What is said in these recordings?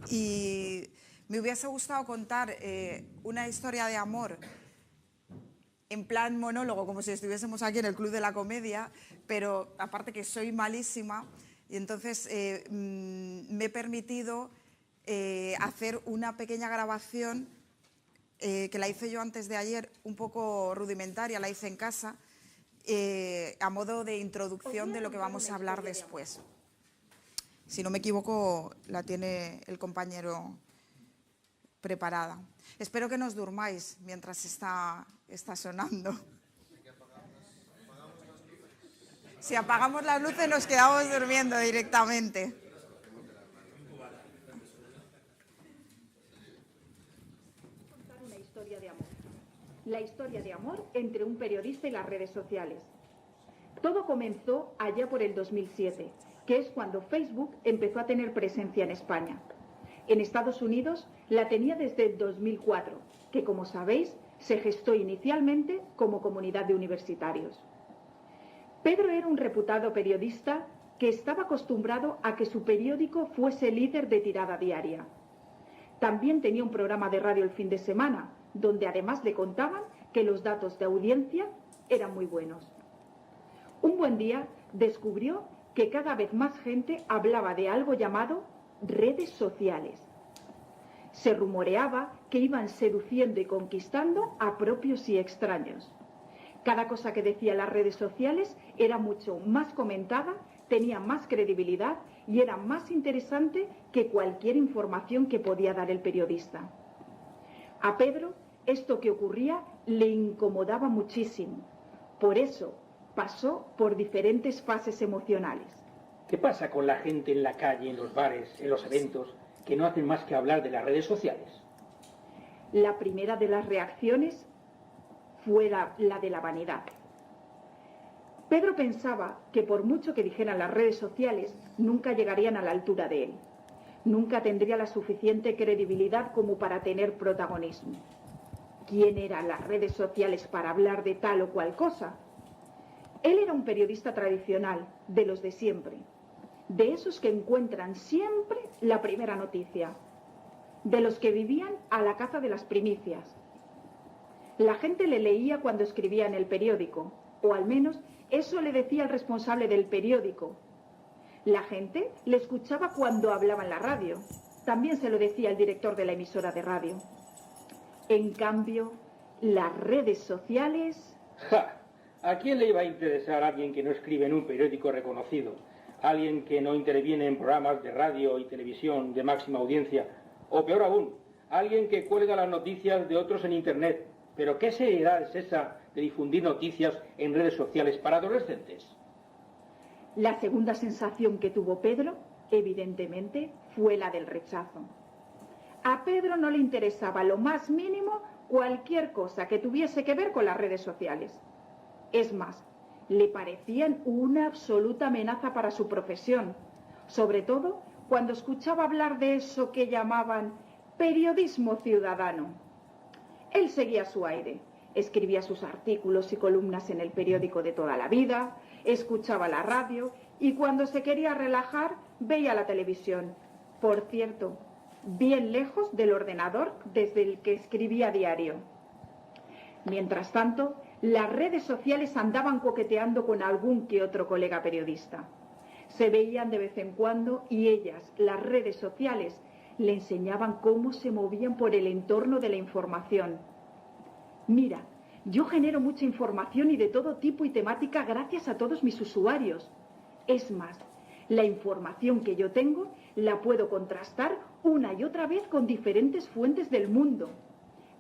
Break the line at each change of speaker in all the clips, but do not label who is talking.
Y me hubiese gustado contar una historia de amor en plan monólogo, como si estuviésemos aquí en el Club de la Comedia, pero aparte que soy malísima, y entonces me he permitido hacer una pequeña grabación que la hice yo antes de ayer, un poco rudimentaria, la hice en casa, a modo de introducción de lo que vamos a hablar después. Si no me equivoco, la tiene el compañero preparada. Espero que no os durmáis mientras está sonando. Si apagamos las luces nos quedamos durmiendo directamente.
Una historia de amor. La historia de amor entre un periodista y las redes sociales. Todo comenzó allá por el 2007, que es cuando Facebook empezó a tener presencia en España. En Estados Unidos la tenía desde el 2004, que como sabéis se gestó inicialmente como comunidad de universitarios. Pedro era un reputado periodista que estaba acostumbrado a que su periódico fuese líder de tirada diaria. También tenía un programa de radio el fin de semana, donde además le contaban que los datos de audiencia eran muy buenos. Un buen día descubrió que cada vez más gente hablaba de algo llamado redes sociales. Se rumoreaba que iban seduciendo y conquistando a propios y extraños. Cada cosa que decía las redes sociales era mucho más comentada, tenía más credibilidad y era más interesante que cualquier información que podía dar el periodista. A Pedro esto que ocurría le incomodaba muchísimo. Por eso pasó por diferentes fases emocionales.
¿Qué pasa con la gente en la calle, en los bares, en los eventos, que no hacen más que hablar de las redes sociales?
La primera de las reacciones fue la de la vanidad. Pedro pensaba que por mucho que dijeran las redes sociales, nunca llegarían a la altura de él. Nunca tendría la suficiente credibilidad como para tener protagonismo. ¿Quién eran las redes sociales para hablar de tal o cual cosa? Él era un periodista tradicional, de los de siempre, de esos que encuentran siempre la primera noticia, de los que vivían a la caza de las primicias. La gente le leía cuando escribía en el periódico, o al menos eso le decía el responsable del periódico. La gente le escuchaba cuando hablaba en la radio, también se lo decía el director de la emisora de radio. En cambio, las redes sociales...
¡Ja! ¿A quién le iba a interesar a alguien que no escribe en un periódico reconocido? Alguien que no interviene en programas de radio y televisión de máxima audiencia. O peor aún, alguien que cuelga las noticias de otros en Internet. ¿Pero qué seriedad es esa de difundir noticias en redes sociales para adolescentes?
La segunda sensación que tuvo Pedro, evidentemente, fue la del rechazo. A Pedro no le interesaba lo más mínimo cualquier cosa que tuviese que ver con las redes sociales. Es más, le parecían una absoluta amenaza para su profesión, sobre todo cuando escuchaba hablar de eso que llamaban periodismo ciudadano. Él seguía su aire, escribía sus artículos y columnas en el periódico de toda la vida, escuchaba la radio y cuando se quería relajar veía la televisión. Por cierto, bien lejos del ordenador desde el que escribía a diario. Mientras tanto, las redes sociales andaban coqueteando con algún que otro colega periodista. Se veían de vez en cuando y ellas, las redes sociales, le enseñaban cómo se movían por el entorno de la información. Mira, yo genero mucha información y de todo tipo y temática gracias a todos mis usuarios. Es más, la información que yo tengo la puedo contrastar una y otra vez con diferentes fuentes del mundo.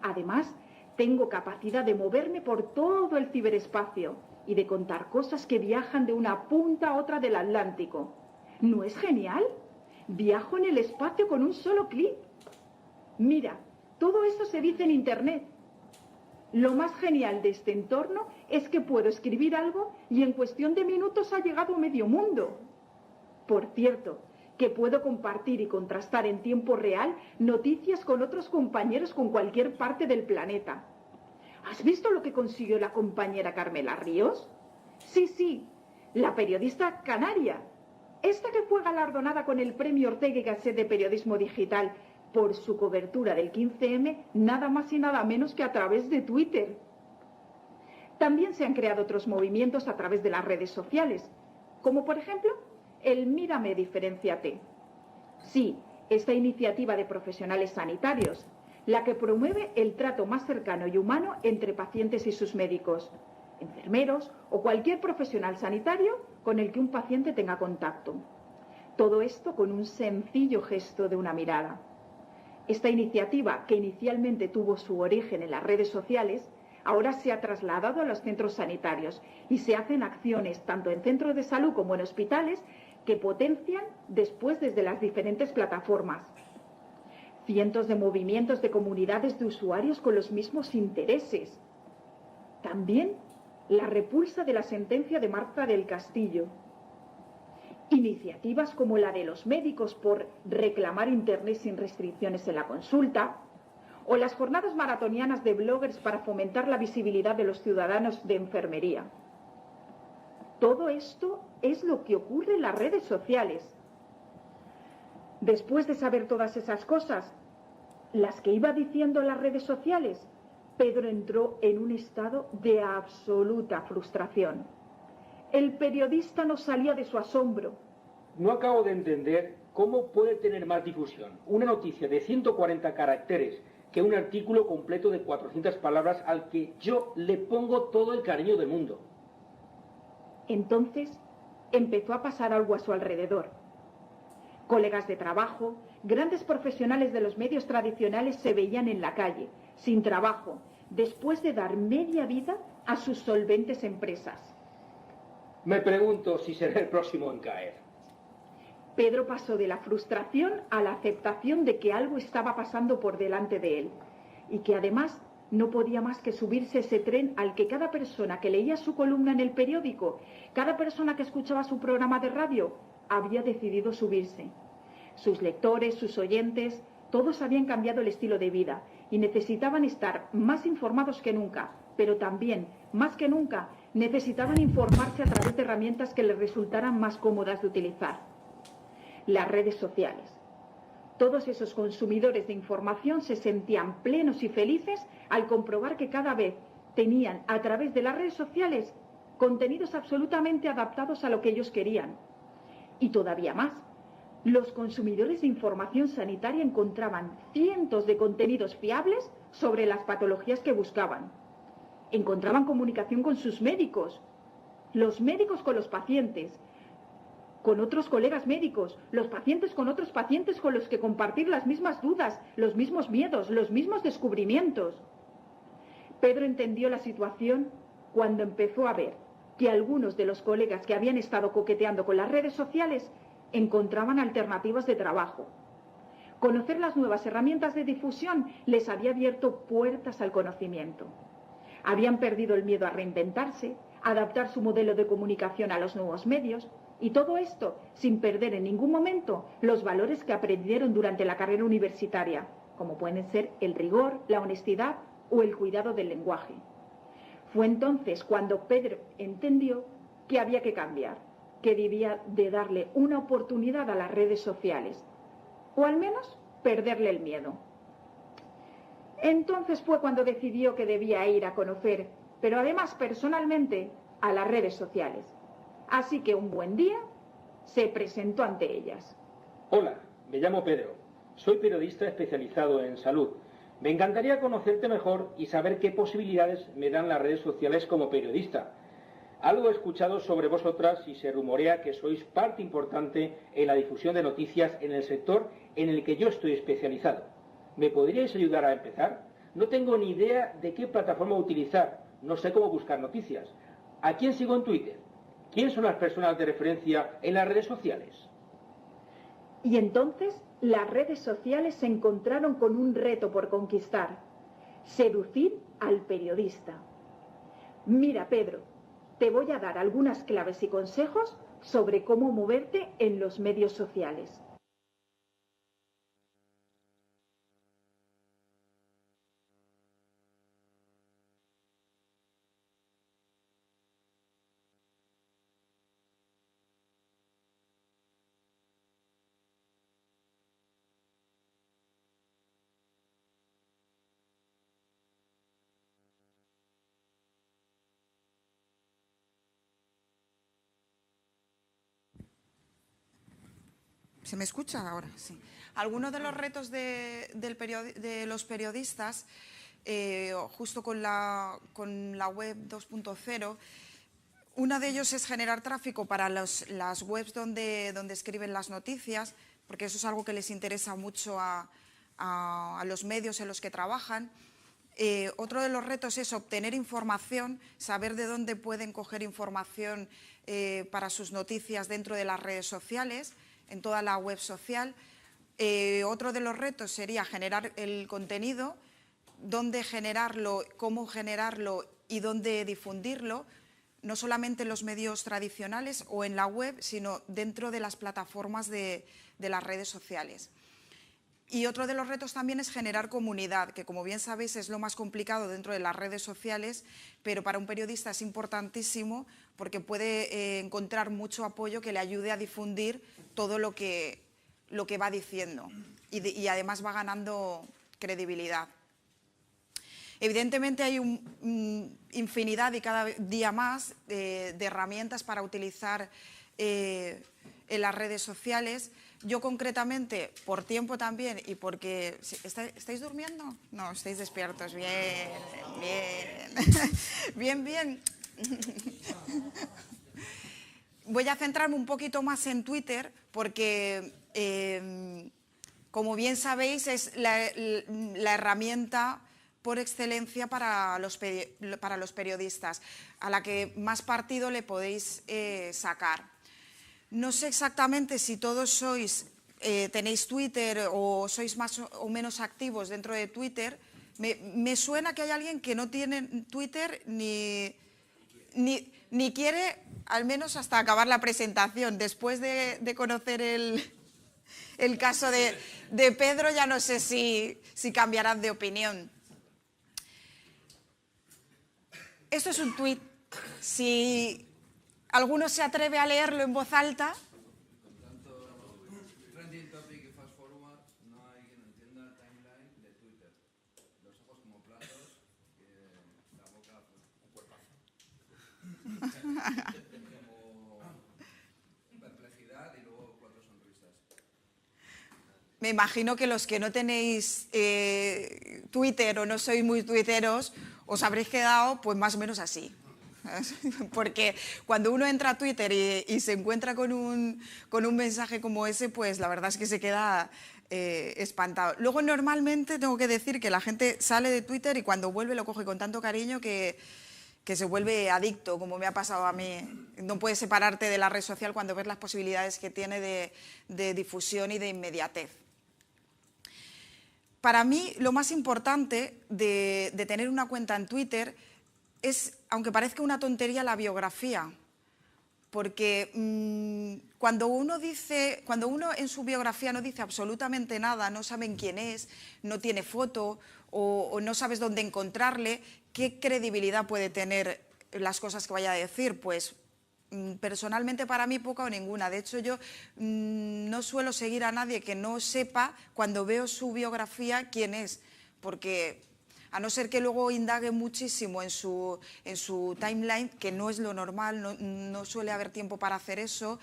Además, tengo capacidad de moverme por todo el ciberespacio y de contar cosas que viajan de una punta a otra del Atlántico. ¿No es genial? Viajo en el espacio con un solo clic. Mira, todo eso se dice en Internet. Lo más genial de este entorno es que puedo escribir algo y en cuestión de minutos ha llegado a medio mundo. Por cierto, que puedo compartir y contrastar en tiempo real noticias con otros compañeros con cualquier parte del planeta. ¿Has visto lo que consiguió la compañera Carmela Ríos? Sí, la periodista canaria. esta que fue galardonada con el Premio Ortega y Gasset de Periodismo Digital por su cobertura del 15M, nada más y nada menos que a través de Twitter. También se han creado otros movimientos a través de las redes sociales, como por ejemplo el Mírame, Diferénciate. Sí, esta iniciativa de profesionales sanitarios, la que promueve el trato más cercano y humano entre pacientes y sus médicos, enfermeros o cualquier profesional sanitario con el que un paciente tenga contacto. Todo esto con un sencillo gesto de una mirada. Esta iniciativa, que inicialmente tuvo su origen en las redes sociales, ahora se ha trasladado a los centros sanitarios y se hacen acciones tanto en centros de salud como en hospitales que potencian después desde las diferentes plataformas. Cientos de movimientos de comunidades de usuarios con los mismos intereses. También la repulsa de la sentencia de Marta del Castillo. Iniciativas como la de los médicos por reclamar Internet sin restricciones en la consulta, o las jornadas maratonianas de bloggers para fomentar la visibilidad de los ciudadanos de enfermería. Todo esto es lo que ocurre en las redes sociales. Después de saber todas esas cosas, las que iba diciendo las redes sociales, Pedro entró en un estado de absoluta frustración. El periodista no salía de su asombro.
No acabo de entender cómo puede tener más difusión una noticia de 140 caracteres que un artículo completo de 400 palabras al que yo le pongo todo el cariño del mundo.
Entonces empezó a pasar algo a su alrededor. Colegas de trabajo, grandes profesionales de los medios tradicionales se veían en la calle, sin trabajo, después de dar media vida a sus solventes empresas.
Me pregunto si será el próximo en caer.
Pedro pasó de la frustración a la aceptación de que algo estaba pasando por delante de él y que además no podía más que subirse ese tren al que cada persona que leía su columna en el periódico, cada persona que escuchaba su programa de radio, había decidido subirse. Sus lectores, sus oyentes, todos habían cambiado el estilo de vida y necesitaban estar más informados que nunca, pero también, más que nunca, necesitaban informarse a través de herramientas que les resultaran más cómodas de utilizar. Las redes sociales. Todos esos consumidores de información se sentían plenos y felices al comprobar que cada vez tenían, a través de las redes sociales, contenidos absolutamente adaptados a lo que ellos querían. Y todavía más, los consumidores de información sanitaria encontraban cientos de contenidos fiables sobre las patologías que buscaban. Encontraban comunicación con sus médicos, los médicos con los pacientes, con otros colegas médicos, los pacientes con otros pacientes con los que compartir las mismas dudas, los mismos miedos, los mismos descubrimientos. Pedro entendió la situación cuando empezó a ver que algunos de los colegas que habían estado coqueteando con las redes sociales encontraban alternativas de trabajo. Conocer las nuevas herramientas de difusión les había abierto puertas al conocimiento. Habían perdido el miedo a reinventarse, a adaptar su modelo de comunicación a los nuevos medios, y todo esto sin perder en ningún momento los valores que aprendieron durante la carrera universitaria, como pueden ser el rigor, la honestidad o el cuidado del lenguaje. Fue entonces cuando Pedro entendió que había que cambiar, que debía de darle una oportunidad a las redes sociales, o al menos perderle el miedo. Entonces fue cuando decidió que debía ir a conocer, pero además personalmente, a las redes sociales. Así que un buen día se presentó ante ellas.
Hola, me llamo Pedro. Soy periodista especializado en salud. Me encantaría conocerte mejor y saber qué posibilidades me dan las redes sociales como periodista. Algo he escuchado sobre vosotras y se rumorea que sois parte importante en la difusión de noticias en el sector en el que yo estoy especializado. ¿Me podríais ayudar a empezar? No tengo ni idea de qué plataforma utilizar. No sé cómo buscar noticias. ¿A quién sigo en Twitter? ¿Quién son las personas de referencia en las redes sociales?
Y entonces las redes sociales se encontraron con un reto por conquistar: seducir al periodista. Mira, Pedro, te voy a dar algunas claves y consejos sobre cómo moverte en los medios sociales.
¿Se me escucha ahora? Sí. Algunos de los retos de los periodistas, justo con la web 2.0, uno de ellos es generar tráfico para las webs donde escriben las noticias, porque eso es algo que les interesa mucho a los medios en los que trabajan. Otro de los retos es obtener información, saber de dónde pueden coger información para sus noticias dentro de las redes sociales, en toda la web social. Otro de los retos sería generar el contenido, dónde generarlo, cómo generarlo y dónde difundirlo, no solamente en los medios tradicionales o en la web, sino dentro de las plataformas de las redes sociales. Y otro de los retos también es generar comunidad, que como bien sabéis es lo más complicado dentro de las redes sociales, pero para un periodista es importantísimo porque puede encontrar mucho apoyo que le ayude a difundir todo lo que va diciendo y además va ganando credibilidad. Evidentemente hay infinidad y cada día más de herramientas para utilizar en las redes sociales. Yo concretamente, por tiempo también y porque... ¿Estáis durmiendo? No, estáis despiertos. Bien, bien. Bien, bien. Voy a centrarme un poquito más en Twitter porque, como bien sabéis, es la herramienta por excelencia para los periodistas, a la que más partido le podéis sacar. No sé exactamente si todos tenéis Twitter o sois más o menos activos dentro de Twitter. Me suena que hay alguien que no tiene Twitter ni quiere, al menos hasta acabar la presentación. Después de conocer el caso de Pedro, ya no sé si cambiarán de opinión. Esto es un tuit. Si alguno se atreve a leerlo en voz alta.
Con tanto trending topic y fast forward, no hay quien entienda el timeline de Twitter. Los ojos como platos, la boca un cuerpazo. Como perplejidad y luego 4 sonrisas.
Me imagino que los que no tenéis Twitter o no sois muy tuiteros, os habréis quedado pues más o menos así. Porque cuando uno entra a Twitter y se encuentra con un mensaje como ese, pues la verdad es que se queda espantado. Luego normalmente tengo que decir que la gente sale de Twitter y cuando vuelve lo coge con tanto cariño que se vuelve adicto, como me ha pasado a mí. No puedes separarte de la red social cuando ves las posibilidades que tiene de difusión y de inmediatez. Para mí lo más importante de tener una cuenta en Twitter es, aunque parezca una tontería, la biografía. Porque cuando uno en su biografía no dice absolutamente nada, no saben quién es, no tiene foto o no sabes dónde encontrarle, ¿qué credibilidad puede tener las cosas que vaya a decir? Pues personalmente para mí poca o ninguna. De hecho yo no suelo seguir a nadie que no sepa cuando veo su biografía quién es, porque a no ser que luego indague muchísimo en su timeline, que no es lo normal, no suele haber tiempo para hacer eso.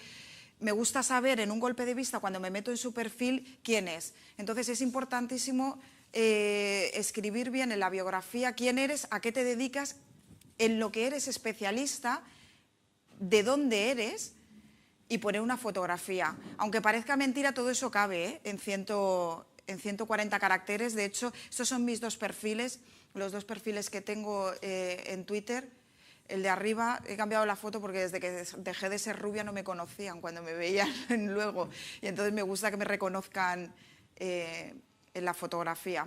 Me gusta saber en un golpe de vista, cuando me meto en su perfil, quién es. Entonces es importantísimo escribir bien en la biografía quién eres, a qué te dedicas, en lo que eres especialista, de dónde eres y poner una fotografía. Aunque parezca mentira, todo eso cabe en 140 caracteres. De hecho, estos son mis dos perfiles, los dos perfiles que tengo en Twitter. El de arriba, he cambiado la foto porque desde que dejé de ser rubia no me conocían cuando me veían luego. Y entonces me gusta que me reconozcan en la fotografía.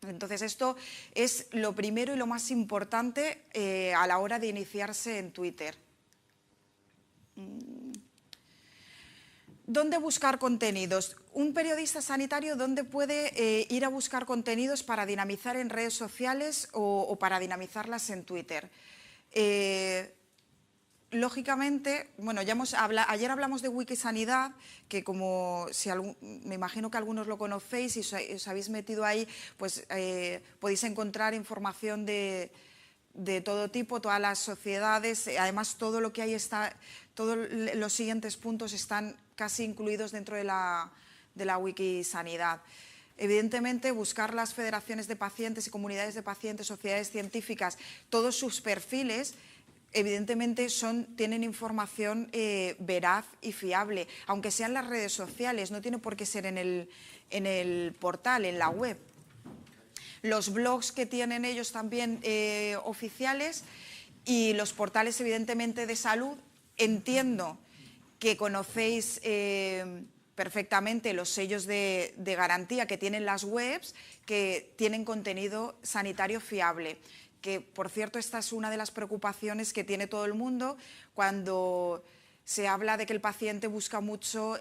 Entonces esto es lo primero y lo más importante a la hora de iniciarse en Twitter. ¿Dónde buscar contenidos? Un periodista sanitario, ¿dónde puede ir a buscar contenidos para dinamizar en redes sociales o para dinamizarlas en Twitter? Lógicamente, bueno, ayer hablamos de Wikisanidad, que me imagino que algunos lo conocéis y os habéis metido ahí, pues podéis encontrar información de todo tipo, todas las sociedades. Además todo lo que hay todos los siguientes puntos están casi incluidos dentro de la Wikisanidad. Evidentemente, buscar las federaciones de pacientes y comunidades de pacientes, sociedades científicas, todos sus perfiles, evidentemente tienen información veraz y fiable, aunque sean las redes sociales, no tiene por qué ser en el portal, en la web. Los blogs que tienen ellos también oficiales y los portales, evidentemente, de salud, entiendo que conocéis perfectamente los sellos de garantía que tienen las webs, que tienen contenido sanitario fiable. Que, por cierto, esta es una de las preocupaciones que tiene todo el mundo cuando se habla de que el paciente busca mucho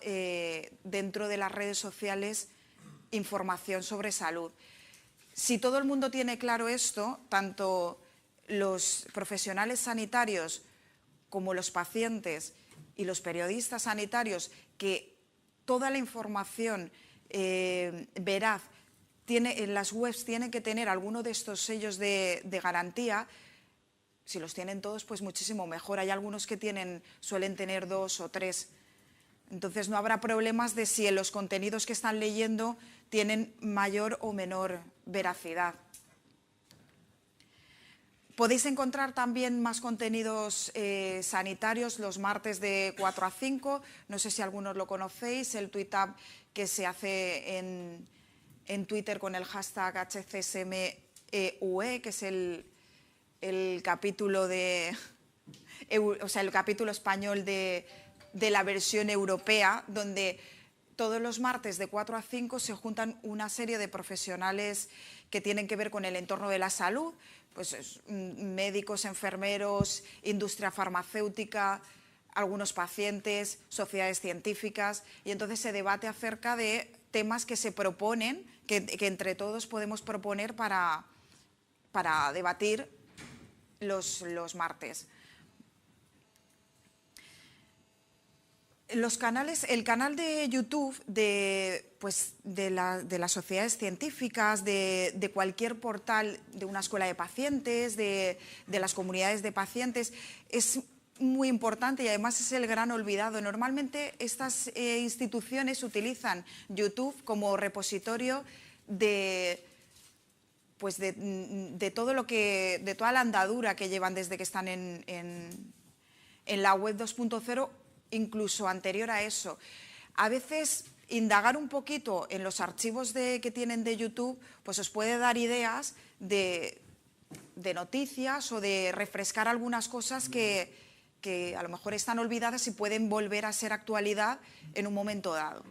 dentro de las redes sociales información sobre salud. Si todo el mundo tiene claro esto, tanto los profesionales sanitarios como los pacientes y los periodistas sanitarios, que toda la información veraz en las webs tienen que tener alguno de estos sellos de garantía. Si los tienen todos, pues muchísimo mejor. Hay algunos que suelen tener 2 o 3. Entonces no habrá problemas de si en los contenidos que están leyendo tienen mayor o menor veracidad. Podéis encontrar también más contenidos sanitarios los martes de 4 a 5. No sé si algunos lo conocéis, el tweet-up que se hace en Twitter con el hashtag HCSMEUE, que es el capítulo el capítulo español de la versión europea, donde todos los martes de 4 a 5 se juntan una serie de profesionales que tienen que ver con el entorno de la salud, pues médicos, enfermeros, industria farmacéutica, algunos pacientes, sociedades científicas, y entonces se debate acerca de temas que se proponen, que entre todos podemos proponer para debatir los martes. El canal de YouTube de las sociedades científicas, de cualquier portal, de una escuela de pacientes, de las comunidades de pacientes, es muy importante y además es el gran olvidado. Normalmente estas instituciones utilizan YouTube como repositorio de toda la andadura que llevan desde que están en la web 2.0, incluso anterior a eso. A veces indagar un poquito en los archivos que tienen de YouTube, pues os puede dar ideas de noticias o de refrescar algunas cosas que a lo mejor están olvidadas y pueden volver a ser actualidad en un momento dado.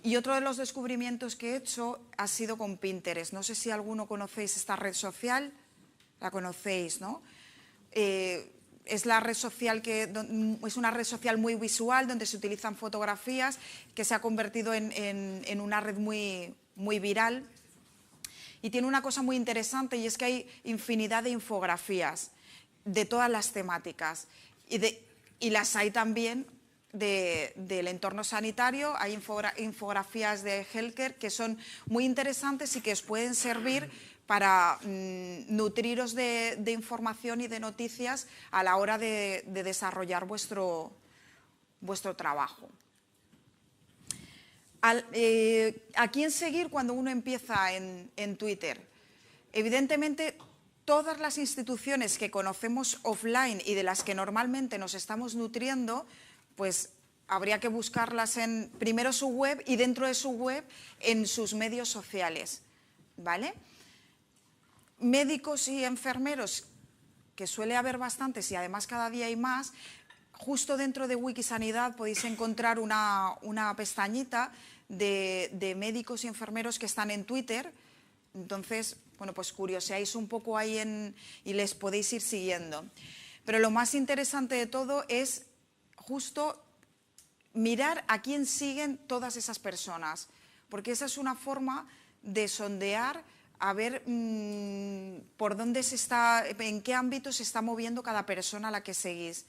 Y otro de los descubrimientos que he hecho ha sido con Pinterest. No sé si alguno conocéis esta red social, la conocéis, ¿no? Es la red social es una red social muy visual donde se utilizan fotografías, que se ha convertido en una red muy, muy viral. Y tiene una cosa muy interesante, y es que hay infinidad de infografías de todas las temáticas. Y las hay también del entorno sanitario. Hay infografías de healthcare que son muy interesantes y que os pueden servir para nutriros de información y de noticias a la hora de desarrollar vuestro trabajo. ¿A quién seguir cuando uno empieza en Twitter? Evidentemente, todas las instituciones que conocemos offline y de las que normalmente nos estamos nutriendo, pues habría que buscarlas primero su web y dentro de su web en sus medios sociales, ¿vale? Médicos y enfermeros, que suele haber bastantes y además cada día hay más. Justo dentro de Wikisanidad podéis encontrar una pestañita de médicos y enfermeros que están en Twitter. Entonces, bueno, pues curioseáis un poco ahí y les podéis ir siguiendo. Pero lo más interesante de todo es justo mirar a quién siguen todas esas personas, porque esa es una forma de sondear a ver por dónde en qué ámbito se está moviendo cada persona a la que seguís.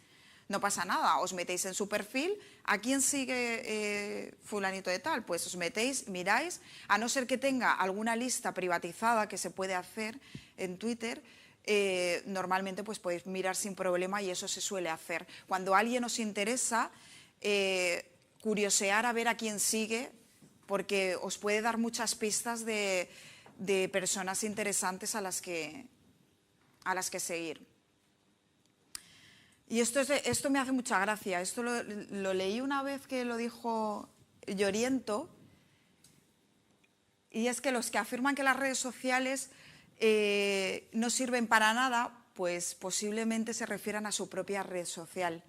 No pasa nada, os metéis en su perfil, ¿a quién sigue fulanito de tal? Pues os metéis, miráis, a no ser que tenga alguna lista privatizada que se puede hacer en Twitter, normalmente pues podéis mirar sin problema y eso se suele hacer. Cuando alguien os interesa, curiosear a ver a quién sigue, porque os puede dar muchas pistas de personas interesantes a las que seguir. Y esto me hace mucha gracia. Esto lo leí una vez que lo dijo Lloriento, y es que los que afirman que las redes sociales no sirven para nada, pues posiblemente se refieran a su propia red social.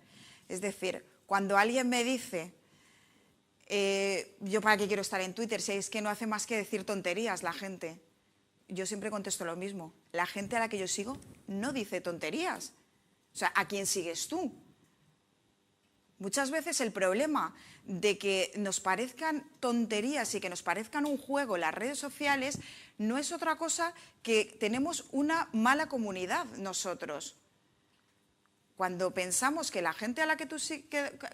Es decir, cuando alguien me dice, yo para qué quiero estar en Twitter, si es que no hace más que decir tonterías la gente, yo siempre contesto lo mismo. La gente a la que yo sigo no dice tonterías. O sea, ¿a quién sigues tú? Muchas veces el problema de que nos parezcan tonterías y que nos parezcan un juego las redes sociales no es otra cosa que tenemos una mala comunidad nosotros. Cuando pensamos que la gente a la que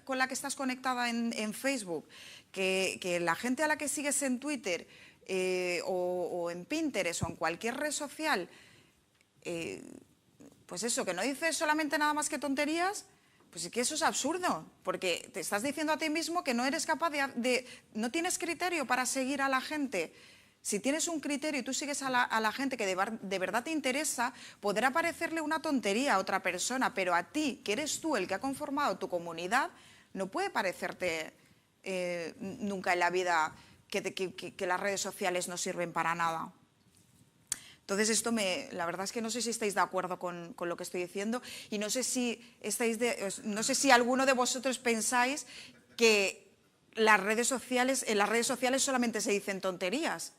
con la que estás conectada en Facebook, que la gente a la que sigues en Twitter o en Pinterest o en cualquier red social, pues eso, que no dices solamente nada más que tonterías, pues es que eso es absurdo, porque te estás diciendo a ti mismo que no eres capaz no tienes criterio para seguir a la gente. Si tienes un criterio y tú sigues a la gente que de verdad te interesa, podrá parecerle una tontería a otra persona, pero a ti, que eres tú el que ha conformado tu comunidad, no puede parecerte nunca en la vida que las redes sociales no sirven para nada. Entonces la verdad es que no sé si estáis de acuerdo con lo que estoy diciendo, y no sé si alguno de vosotros pensáis que en las redes sociales solamente se dicen tonterías.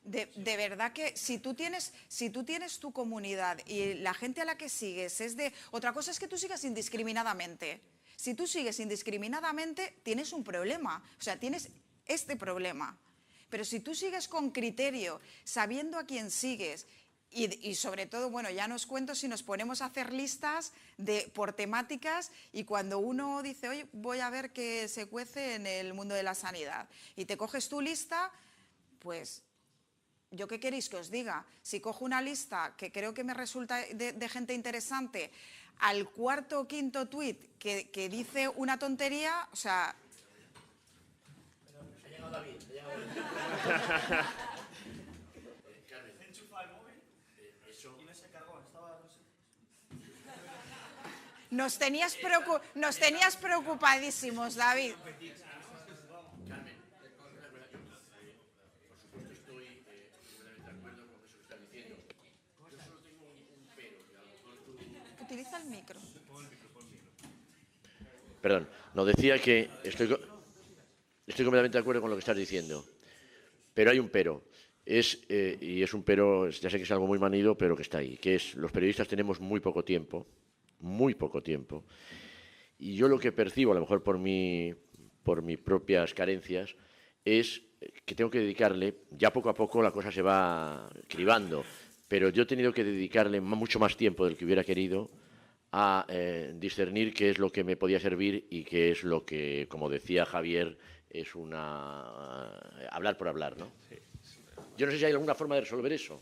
De verdad que si tú tienes tu comunidad y la gente a la que sigues es de... Otra cosa es que tú sigas indiscriminadamente. Si tú sigues indiscriminadamente, tienes un problema. O sea, tienes este problema. Pero si tú sigues con criterio, sabiendo a quién sigues, y sobre todo, bueno, ya no os cuento si nos ponemos a hacer listas por temáticas, y cuando uno dice, oye, voy a ver qué se cuece en el mundo de la sanidad, y te coges tu lista, pues... ¿Yo qué queréis que os diga? Si cojo una lista que creo que me resulta de gente interesante, al cuarto o quinto tuit que dice una tontería, o sea...
Ha llegado David, Carmen. Enchufa el móvil. Eso. ¿Quién se cargó? Estaba, no sé.
Nos tenías preocupadísimos, David. Utiliza el micro.
Perdón, no, decía que estoy completamente de acuerdo con lo que estás diciendo, pero hay un pero. Y es un pero, ya sé que es algo muy manido, pero que está ahí, que es los periodistas tenemos muy poco tiempo, y yo lo que percibo, a lo mejor por mis propias carencias, es que tengo que dedicarle, ya poco a poco la cosa se va cribando, pero yo he tenido que dedicarle mucho más tiempo del que hubiera querido a discernir qué es lo que me podía servir y qué es lo que, como decía Javier, es hablar por hablar, ¿no? Sí. Yo no sé si hay alguna forma de resolver eso.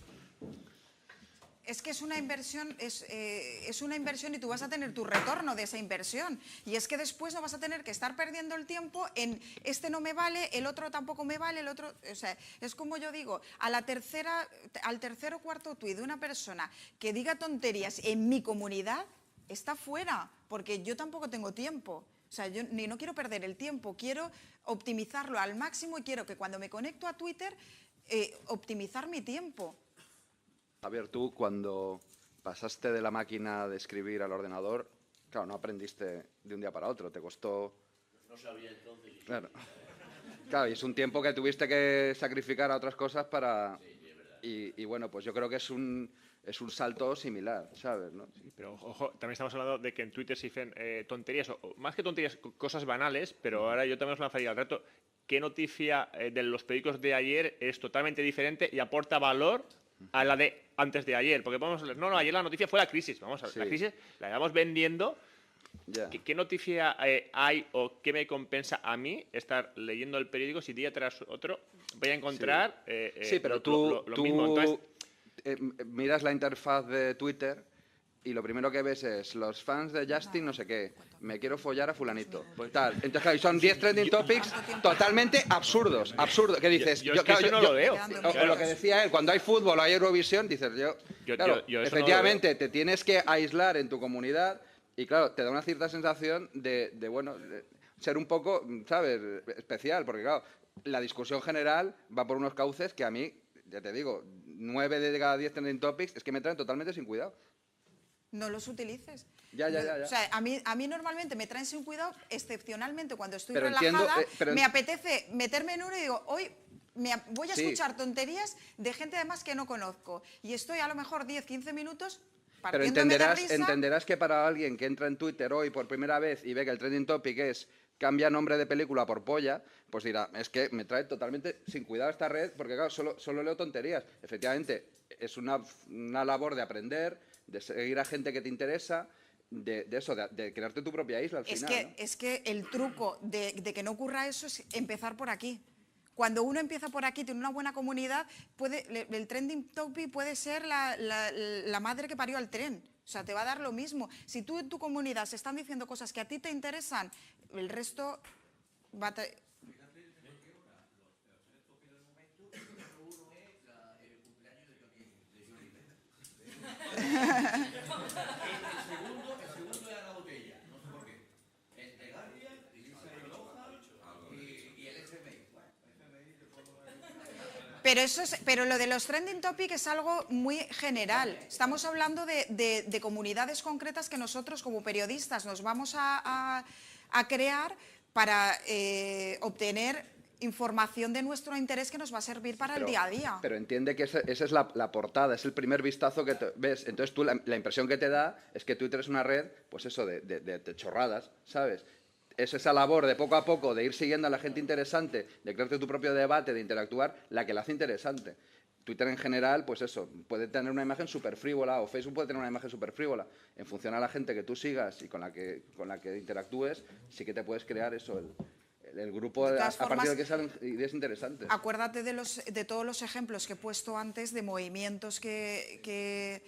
Es que es una inversión, es una inversión, y tú vas a tener tu retorno de esa inversión. Y es que después no vas a tener que estar perdiendo el tiempo en este no me vale, el otro tampoco me vale, el otro... O sea, es como yo digo, al tercer o cuarto tuit de una persona que diga tonterías en mi comunidad, está fuera, porque yo tampoco tengo tiempo. O sea, yo no quiero perder el tiempo, quiero optimizarlo al máximo, y quiero que cuando me conecto a Twitter, optimizar mi tiempo.
Javier, tú cuando pasaste de la máquina de escribir al ordenador, claro, no aprendiste de un día para otro, te costó...
No sabía entonces.
Claro, y es un tiempo que tuviste que sacrificar a otras cosas para... Sí, es verdad. Y bueno, pues yo creo que es un salto similar, ¿sabes? ¿No?
Sí, pero ojo, también estamos hablando de que en Twitter se dicen tonterías, o más que tonterías, cosas banales, pero ahora yo también os lanzaría el reto. ¿Qué noticia de los periódicos de ayer es totalmente diferente y aporta valor a la de antes de ayer. Porque vamos a ver, no, ayer la noticia fue la crisis. Vamos a ver,
Sí.
la crisis la llevamos vendiendo.
Ya.
¿Qué noticia hay o qué me compensa a mí estar leyendo el periódico si día tras otro voy a encontrar
Sí, pero
lo mismo? Entonces,
miras la interfaz de Twitter y lo primero que ves es los fans de Justin no sé qué, me quiero follar a fulanito, tal. Entonces, claro, y son 10 trending topics totalmente absurdos, que dices...
yo es que eso no lo veo.
O lo que decía él, cuando hay fútbol o hay Eurovisión, dices claro,
yo eso no lo
efectivamente te tienes que aislar en tu comunidad y claro, te da una cierta sensación de ser un poco, ¿sabes?, especial, porque claro, la discusión general va por unos cauces que a mí, ya te digo, 9 de cada 10 trending topics es que me traen totalmente sin cuidado.
No los utilices.
Ya.
O sea, a mí normalmente me traen sin cuidado, excepcionalmente cuando estoy
Pero
relajada,
entiendo,
me apetece meterme en uno y digo, hoy voy a
Sí.
escuchar tonterías de gente además que no conozco. Y estoy a lo mejor 10, 15 minutos
Pero
partiéndome de risa.
entenderás que para alguien que entra en Twitter hoy por primera vez y ve que el trending topic es cambia nombre de película por polla, pues dirá, es que me trae totalmente sin cuidado esta red, porque claro, solo leo tonterías. Efectivamente, es una labor de aprender, de seguir a gente que te interesa, de crearte tu propia isla al final. ¿no?
Es que el truco de que no ocurra eso es empezar por aquí. Cuando uno empieza por aquí, tiene una buena comunidad, el trending topic puede ser la madre que parió al tren. O sea, te va a dar lo mismo. Si tú en tu comunidad se están diciendo cosas que a ti te interesan, el resto va a... Pero lo de los trending topics es algo muy general. Estamos hablando de comunidades concretas que nosotros como periodistas nos vamos a crear para obtener información de nuestro interés que nos va a servir para el día a día.
Pero entiende que esa es la portada, es el primer vistazo que ves. Entonces tú la impresión que te da es que Twitter es una red, pues eso, de chorradas, ¿sabes? Es esa labor de poco a poco, de ir siguiendo a la gente interesante, de crearte tu propio debate, de interactuar, la que la hace interesante. Twitter en general, pues eso, puede tener una imagen súper frívola, o Facebook puede tener una imagen súper frívola. En función a la gente que tú sigas y con la que interactúes, sí que te puedes crear eso, el grupo a partir del que salen ideas interesantes.
Acuérdate de todos los ejemplos que he puesto antes de movimientos que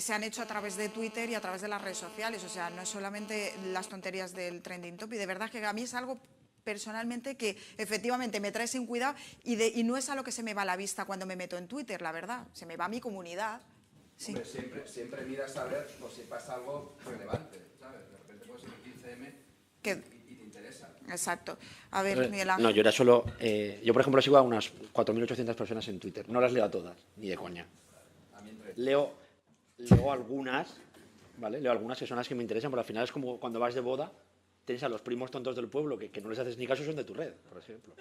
se han hecho a través de Twitter y a través de las redes sociales. O sea, no es solamente las tonterías del trending topic. De verdad que a mí es algo personalmente que efectivamente me trae sin cuidado y no es a lo que se me va la vista cuando me meto en Twitter, la verdad. Se me va a mi comunidad. Sí.
Hombre, siempre miras a ver pues, si pasa algo relevante, ¿sabes? De repente puede ser el 15M y te interesa.
Exacto. A ver, Miguel Ángel.
No, yo era solo... yo, por ejemplo, sigo a unas 4.800 personas en Twitter. No las leo a todas, ni de coña. Leo algunas, ¿vale? Leo algunas que son las que me interesan, pero al final es como cuando vas de boda, tienes a los primos tontos del pueblo que no les haces ni caso, son de tu red, por ejemplo.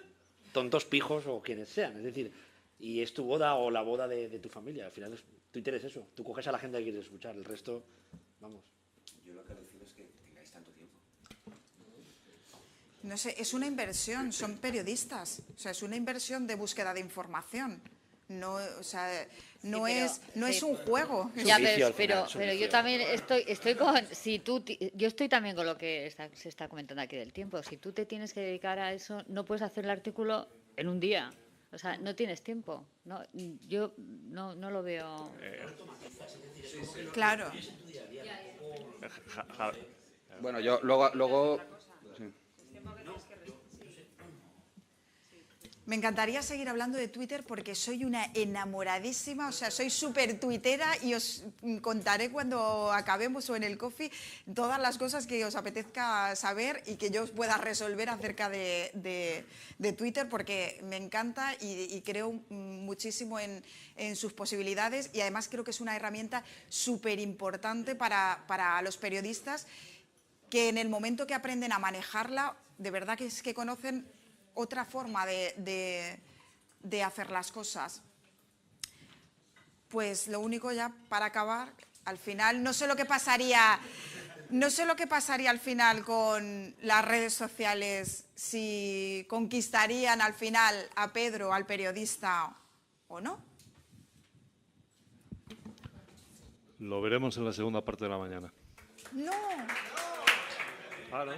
Tontos, pijos o quienes sean. Es decir, y es tu boda o la boda de tu familia. Al final Twitter es eso. Tú coges a la gente que quieres escuchar. El resto, vamos.
Yo lo que alucino es que tengáis tanto tiempo.
No sé, es una inversión, son periodistas. O sea, es una inversión de búsqueda de información. No, o sea, no es un juego.
Ya, pero yo también estoy con... yo estoy también con lo que se está comentando aquí del tiempo. Si tú te tienes que dedicar a eso, no puedes hacer el artículo en un día. O sea, no tienes tiempo. No, yo no lo veo...
Claro.
Bueno, yo luego sí.
Me encantaría seguir hablando de Twitter porque soy una enamoradísima, o sea, soy súper tuitera y os contaré cuando acabemos o en el coffee todas las cosas que os apetezca saber y que yo os pueda resolver acerca de Twitter porque me encanta y creo muchísimo en sus posibilidades y además creo que es una herramienta súper importante para los periodistas que en el momento que aprenden a manejarla, de verdad que es que conocen otra forma de hacer las cosas. Pues lo único ya para acabar, al final, no sé lo que pasaría al final con las redes sociales, si conquistarían al final a Pedro, al periodista, o no.
Lo veremos en la segunda parte de la mañana.
No.
Ah, ¿no?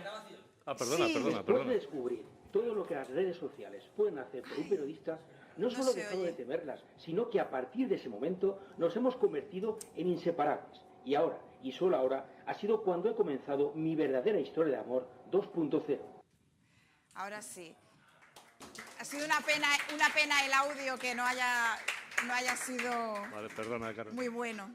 Ah, perdona,
Sí.
perdona,
Después
perdona.
de descubrir todo lo que las redes sociales pueden hacer por un periodista, no solo
se
dejado
oye.
de temerlas, sino que a partir de ese momento nos hemos convertido en inseparables. Y ahora, y solo ahora, ha sido cuando he comenzado mi verdadera historia de amor 2.0.
Ahora sí. Ha sido una pena el audio que no haya sido
Vale, perdona, Carmen.
muy bueno.